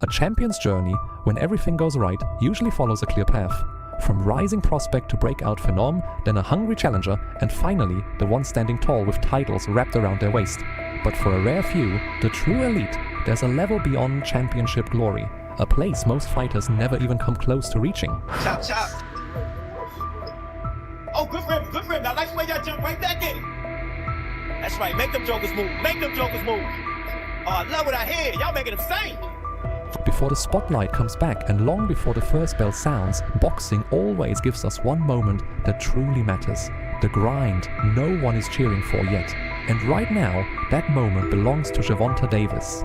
A champion's journey, when everything goes right, usually follows a clear path. From rising prospect to breakout phenom, then a hungry challenger, and finally the one standing tall with titles wrapped around their waist. But for a rare few, the true elite, there's a level beyond championship glory, a place most fighters never even come close to reaching. Chop, chop. Oh, good rip. I like the way y'all jump right back in it. That's right, make them jokers move. Oh, I love what I hear. Y'all making them sing. Before the spotlight comes back and long before the first bell sounds, boxing always gives us one moment that truly matters. The grind no one is cheering for yet. And right now, that moment belongs to Gervonta Davis.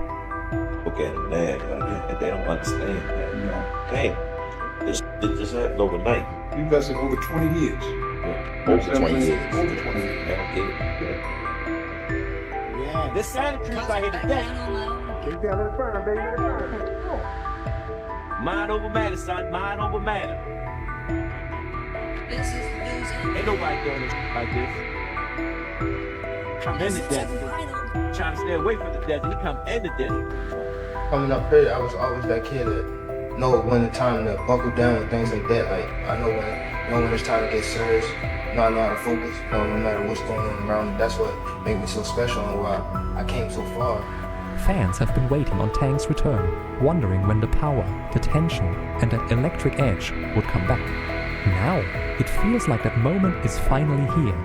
Look at them mad, and they don't understand that. You know, damn, this just happened overnight. You invested over 20 years. Yeah, over 20 years. Over 20 years. They don't get it. Yeah, this Santa Cruz out here today. Get down to the burn, baby. Mind over matter, son. Mind over matter. Ain't nobody doing this like this. Come in the desert. Trying to stay away from the desert. He come in the desert. Coming up here, I was always that kid that know when it's time to buckle down and things like that. Like, I know when it's time to get serious. I know how to focus, no matter what's going on around me. That's what made me so special and why I came so far. Fans have been waiting on Tank's return, wondering when the power, the tension, and that electric edge would come back. Now, it feels like that moment is finally here.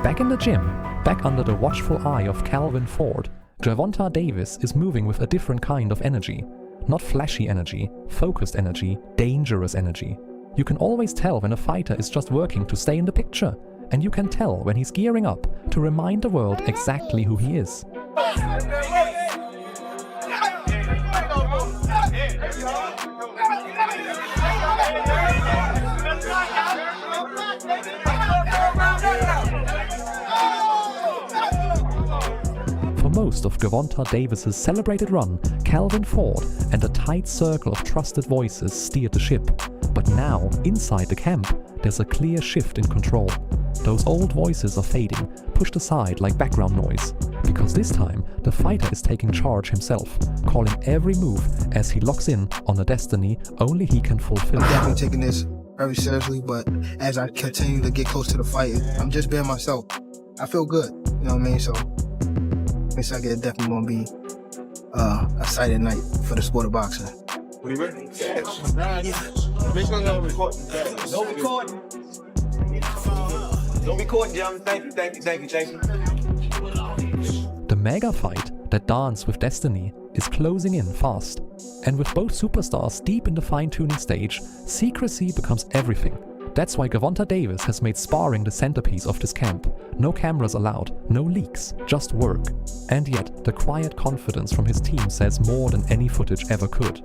Back in the gym, back under the watchful eye of Calvin Ford, Gervonta Davis is moving with a different kind of energy. Not flashy energy, focused energy, dangerous energy. You can always tell when a fighter is just working to stay in the picture, and you can tell when he's gearing up to remind the world exactly who he is. For most of Gervonta Davis's celebrated run, Calvin Ford and a tight circle of trusted voices steered the ship. But now, inside the camp, there's a clear shift in control. Those old voices are fading, pushed aside like background noise. Because this time, the fighter is taking charge himself, calling every move as he locks in on a destiny only he can fulfill. I'm definitely taking this very seriously, but as I continue to get close to the fight, I'm just being myself. I feel good, you know what I mean? So, it's like it's definitely gonna be a sighted night for the sport of boxing. What are you ready? Yes. Make sure no recording. No recording. No recording, gentlemen. Thank you. The mega fight that Dance with Destiny is closing in fast. And with both superstars deep in the fine-tuning stage, secrecy becomes everything. That's why Gervonta Davis has made sparring the centerpiece of this camp. No cameras allowed, no leaks, just work. And yet, the quiet confidence from his team says more than any footage ever could.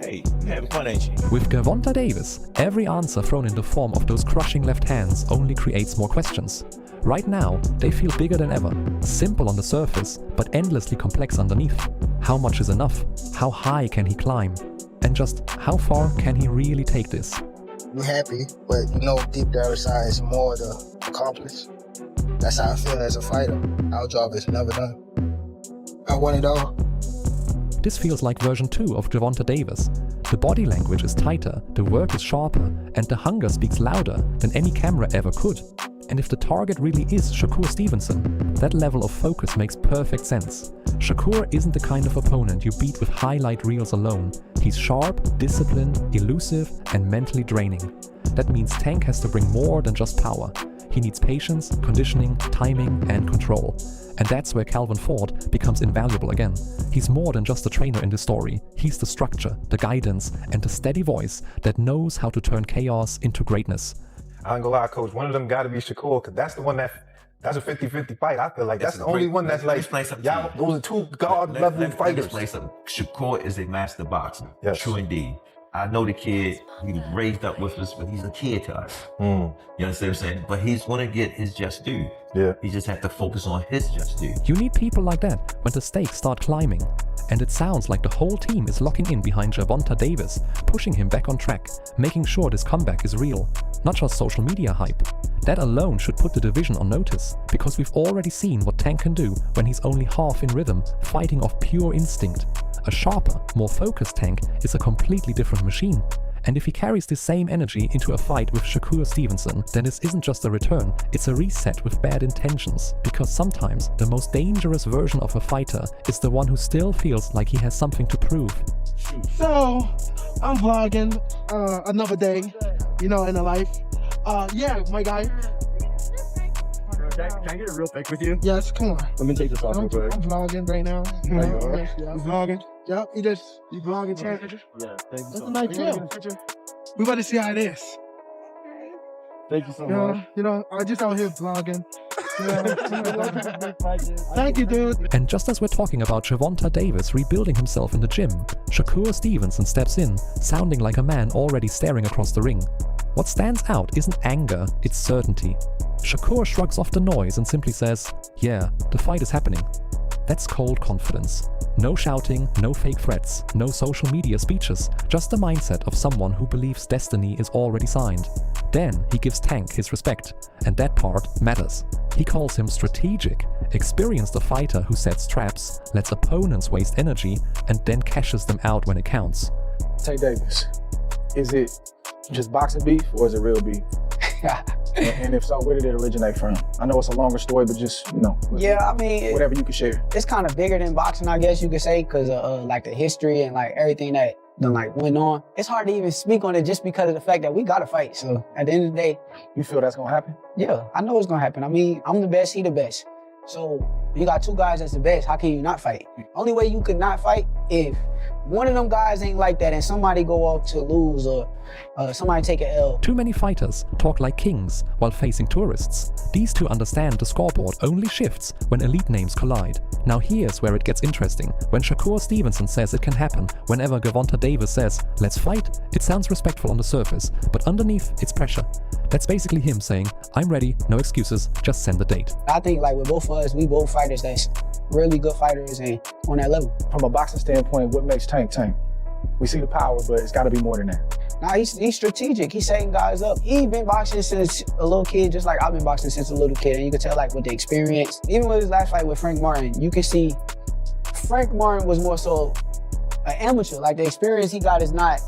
Hey, having fun, ain't you? With Gervonta Davis, every answer thrown in the form of those crushing left hands only creates more questions. Right now, they feel bigger than ever, simple on the surface, but endlessly complex underneath. How much is enough? How high can he climb? And just how far can he really take this? We're happy, but you know deep down inside it's more to accomplish. That's how I feel as a fighter. Our job is never done. I want it all. This feels like version 2 of Gervonta Davis. The body language is tighter, the work is sharper, and the hunger speaks louder than any camera ever could. And if the target really is Shakur Stevenson, that level of focus makes perfect sense. Shakur isn't the kind of opponent you beat with highlight reels alone. He's sharp, disciplined, elusive, and mentally draining. That means Tank has to bring more than just power. He needs patience, conditioning, timing, and control. And that's where Calvin Ford becomes invaluable again. He's more than just a trainer in this story. He's the structure, the guidance, and the steady voice that knows how to turn chaos into greatness. I ain't gonna lie, Coach, one of them gotta be Shakur, because that's the one that's a 50-50 fight. I feel like that's the only one that's like, y'all, those are two God-level fighters. Let's play something. Shakur is a master boxer. Yes. True indeed. I know the kid, he was raised up with us, but he's a kid to us. You understand what I'm saying? But he's gonna get his just due. Yeah. He just has to focus on his just due. You need people like that when the stakes start climbing. And it sounds like the whole team is locking in behind Gervonta Davis, pushing him back on track, making sure this comeback is real, not just social media hype. That alone should put the division on notice, because we've already seen what Tank can do when he's only half in rhythm, fighting off pure instinct. a sharper, more focused Tank is a completely different machine. And if he carries this same energy into a fight with Shakur Stevenson, then this isn't just a return, it's a reset with bad intentions. Because sometimes the most dangerous version of a fighter is the one who still feels like he has something to prove. So, I'm vlogging another day, you know, in the life. Yeah, my guy. Can I get a real pic with you? Yes, come on. Let me take this off real quick. I'm vlogging right now. You vlogging? Yep, you vlogging, champ. Yeah, thank you That's so a much. nice film. We about to see how it is. Thank you so much. You know, I just out here vlogging. Thank you, dude. And just as we're talking about Gervonta Davis rebuilding himself in the gym, Shakur Stevenson steps in, sounding like a man already staring across the ring. What stands out isn't anger, it's certainty. Shakur shrugs off the noise and simply says, "Yeah, the fight is happening." That's cold confidence. No shouting, no fake threats, no social media speeches, just the mindset of someone who believes destiny is already signed. Then he gives Tank his respect, and that part matters. He calls him strategic, experienced a fighter who sets traps, lets opponents waste energy, and then cashes them out when it counts. Tankdavis, is it just boxing beef or is it real beef? and if so, where did it originate from? I know it's a longer story, but just, you know. Yeah, I mean, whatever you can share. It's kind of bigger than boxing, I guess you could say, because of like the history and like everything that done like went on. It's hard to even speak on it just because of the fact that we got to fight. So at the end of the day, you feel that's gonna happen? Yeah, I know it's gonna happen. I mean, I'm the best, he the best. So you got two guys that's the best. How can you not fight? Only way you could not fight if one of them guys ain't like that and somebody go off to lose or somebody take an L. Too many fighters talk like kings while facing tourists. These two understand the scoreboard only shifts when elite names collide. Now here's where it gets interesting. When Shakur Stevenson says it can happen, whenever Gervonta Davis says, "Let's fight," it sounds respectful on the surface, but underneath it's pressure. That's basically him saying, "I'm ready, no excuses, just send the date." I think like with both of us, we both fighters that's really good fighters and on that level. From a boxing standpoint, what makes Tank Tank? We see the power, but it's gotta be more than that. Nah, he's strategic. He's setting guys up. He been boxing since a little kid, just like I've been boxing since a little kid. And you can tell like with the experience, even with his last fight with Frank Martin, you can see Frank Martin was more so an amateur. Like the experience he got is not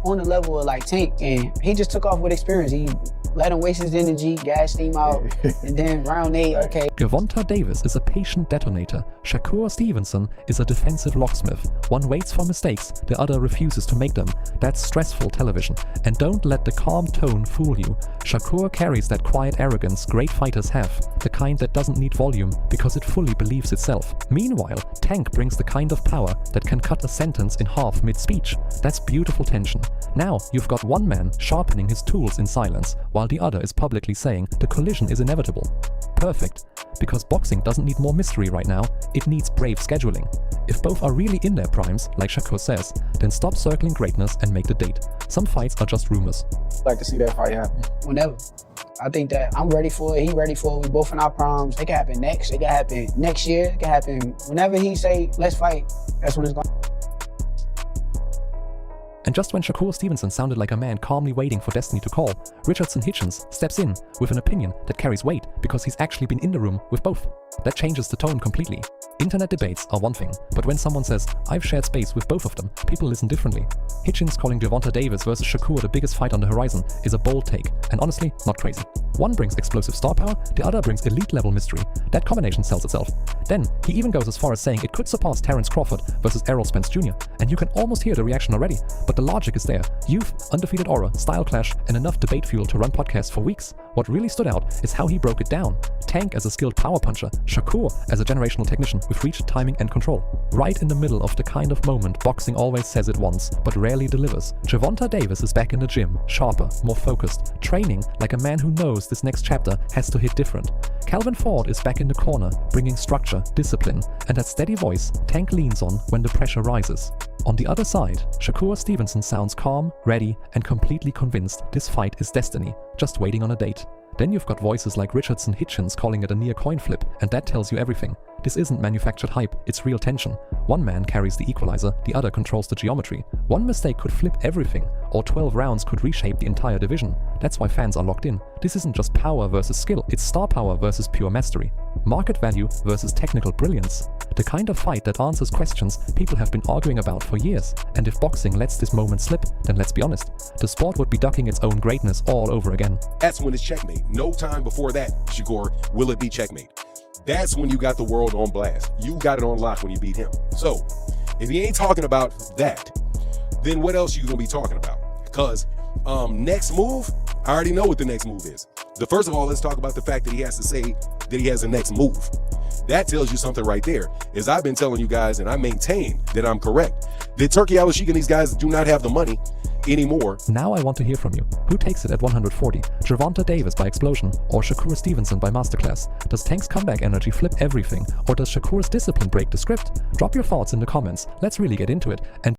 on the level of like Tank. And he just took off with experience. He let him waste his energy, gassed him out, and then round 8, okay. Gervonta Davis is a patient detonator. Shakur Stevenson is a defensive locksmith. One waits for mistakes, the other refuses to make them. That's stressful television. And don't let the calm tone fool you. Shakur carries that quiet arrogance great fighters have, the kind that doesn't need volume because it fully believes itself. Meanwhile, Tank brings the kind of power that can cut a sentence in half mid-speech. That's beautiful tension. Now you've got one man sharpening his tools in silence, while the other is publicly saying the collision is inevitable. Perfect, because boxing doesn't need more mystery right now, it needs brave scheduling. If both are really in their primes, like Shakur says, then stop circling greatness and make the date. Some fights are just rumors. I'd like to see that fight happen. Whenever. I think that I'm ready for it, he ready for it, we both in our primes. It can happen next, it can happen next year, it can happen whenever he say, let's fight, that's when it's going. And just when Shakur Stevenson sounded like a man calmly waiting for destiny to call, Richardson Hitchens steps in with an opinion that carries weight because he's actually been in the room with both. That changes the tone completely. Internet debates are one thing, but when someone says, "I've shared space with both of them," people listen differently. Hitchens calling Gervonta Davis versus Shakur the biggest fight on the horizon is a bold take, and honestly, not crazy. One brings explosive star power, the other brings elite-level mystery. That combination sells itself. Then, he even goes as far as saying it could surpass Terence Crawford versus Errol Spence Jr., and you can almost hear the reaction already, but the logic is there. Youth, undefeated aura, style clash, and enough debate fuel to run podcasts for weeks. What really stood out is how he broke it down. Tank as a skilled power puncher, Shakur as a generational technician with reach, timing, and control. Right in the middle of the kind of moment boxing always says it wants, but rarely delivers. Gervonta Davis is back in the gym, sharper, more focused, training like a man who knows this next chapter has to hit different. Calvin Ford is back in the corner, bringing structure, discipline, and that steady voice Tank leans on when the pressure rises. On the other side, Shakur Stevenson sounds calm, ready, and completely convinced this fight is destiny, just waiting on a date. Then you've got voices like Richardson Hitchens calling it a near coin flip, and that tells you everything. This isn't manufactured hype, it's real tension. One man carries the equalizer, the other controls the geometry. One mistake could flip everything, or 12 rounds could reshape the entire division. That's why fans are locked in. This isn't just power versus skill, it's star power versus pure mastery. Market value versus technical brilliance. The kind of fight that answers questions people have been arguing about for years. And if boxing lets this moment slip, then let's be honest, the sport would be ducking its own greatness all over again. That's when it's checkmate. No time before that, Shakur, will it be checkmate. That's when you got the world on blast. You got it on lock when you beat him. So, if he ain't talking about that, then what else you gonna be talking about? Because next move, I already know what the next move is. First of all, let's talk about the fact that he has to say that he has a next move. That tells you something right there. As I've been telling you guys, and I maintain that I'm correct, that Turkey Al-Sheikh and these guys do not have the money anymore. Now I want to hear from you. Who takes it at 140? Gervonta Davis by explosion or Shakur Stevenson by masterclass? Does Tank's comeback energy flip everything, or does Shakur's discipline break the script? Drop your thoughts in the comments. Let's really get into it. And